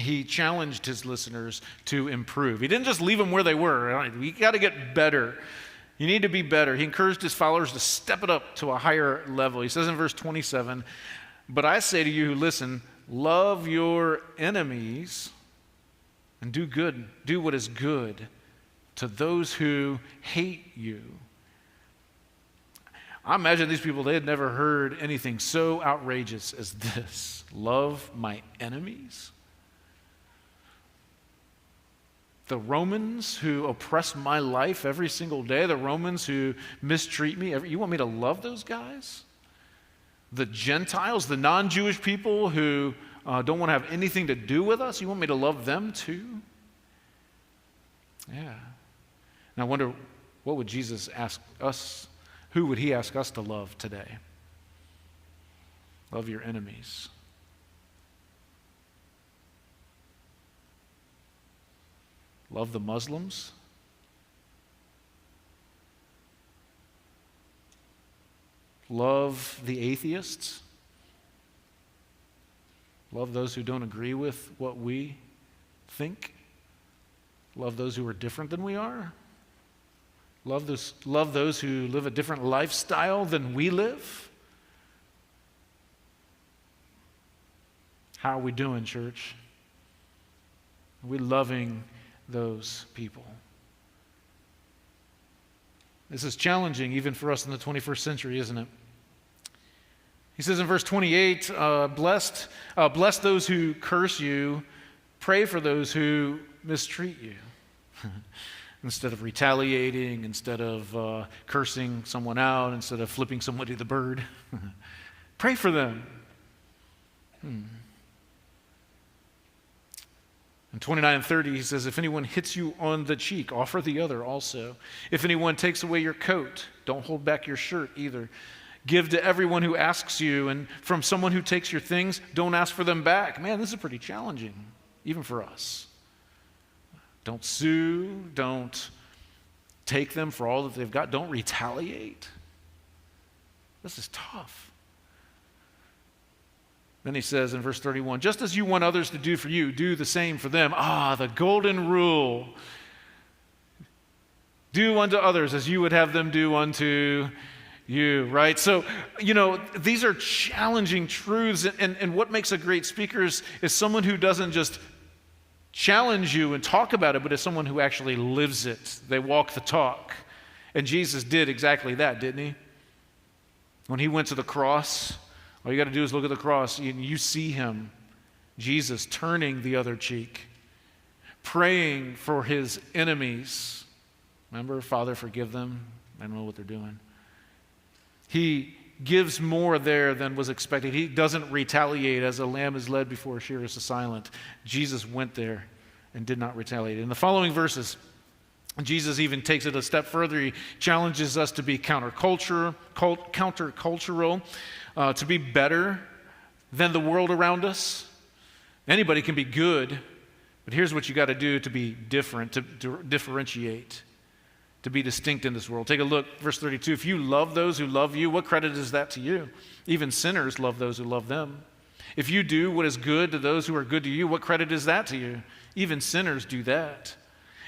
he challenged his listeners to improve. He didn't just leave them where they were. We got to get better. You need to be better. He encouraged his followers to step it up to a higher level. He says in verse 27, "But I say to you who listen, love your enemies and do good, do what is good to those who hate you." I imagine these people, they had never heard anything so outrageous as this. Love my enemies? The Romans who oppress my life every single day, the Romans who mistreat me, you want me to love those guys? The Gentiles, the non-Jewish people who don't want to have anything to do with us, you want me to love them too? Yeah. And I wonder, what would Jesus ask us? Who would he ask us to love today? Love your enemies. Love the Muslims. Love the atheists. Love those who don't agree with what we think. Love those who are different than we are. Love those who live a different lifestyle than we live. How are we doing, church? Are we loving those people? This is challenging even for us in the 21st century, isn't it? He says in verse 28, bless those who curse you, pray for those who mistreat you. Instead of retaliating, instead of cursing someone out, instead of flipping somebody the bird, pray for them. In 29 and 30, he says, if anyone hits you on the cheek, offer the other also. If anyone takes away your coat, don't hold back your shirt either. Give to everyone who asks you, and from someone who takes your things, don't ask for them back. Man, this is pretty challenging, even for us. Don't sue, don't take them for all that they've got, don't retaliate. This is tough. Then he says in verse 31, just as you want others to do for you, do the same for them. The golden rule. Do unto others as you would have them do unto you, right? So, these are challenging truths, and what makes a great speaker is someone who doesn't just challenge you and talk about it, but is someone who actually lives it. They walk the talk. And Jesus did exactly that, didn't he? When he went to the cross, all you got to do is look at the cross, and you see him, Jesus, turning the other cheek, praying for his enemies. Remember, Father, forgive them. I don't know what they're doing. He gives more there than was expected. He doesn't retaliate as a lamb is led before shearers is silent. Jesus went there and did not retaliate. In the following verses, Jesus even takes it a step further. He challenges us to be countercultural, to be better than the world around us. Anybody can be good, but here's what you got to do to be different, to differentiate, to be distinct in this world. Take a look, verse 32. If you love those who love you, what credit is that to you? Even sinners love those who love them. If you do what is good to those who are good to you, what credit is that to you? Even sinners do that.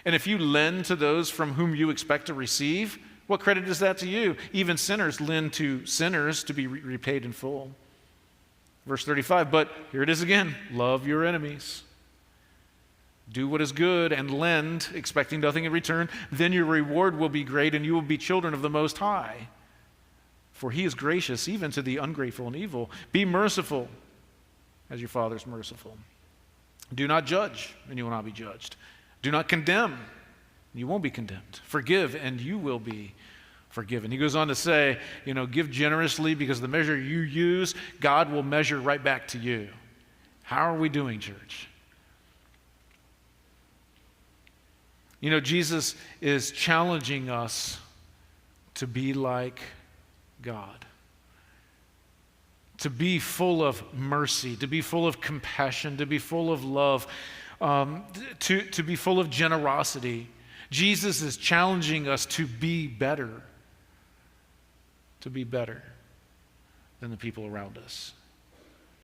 And if you lend to those from whom you expect to receive, what credit is that to you? Even sinners lend to sinners to be repaid in full. Verse 35, but here it is again, love your enemies. Do what is good and lend, expecting nothing in return. Then your reward will be great, and you will be children of the Most High. For he is gracious even to the ungrateful and evil. Be merciful as your Father is merciful. Do not judge, and you will not be judged. Do not condemn, and you won't be condemned. Forgive, and you will be forgiven. He goes on to say, give generously, because the measure you use, God will measure right back to you. How are we doing, church? Jesus is challenging us to be like God, to be full of mercy, to be full of compassion, to be full of love, to be full of generosity. Jesus is challenging us to be better than the people around us.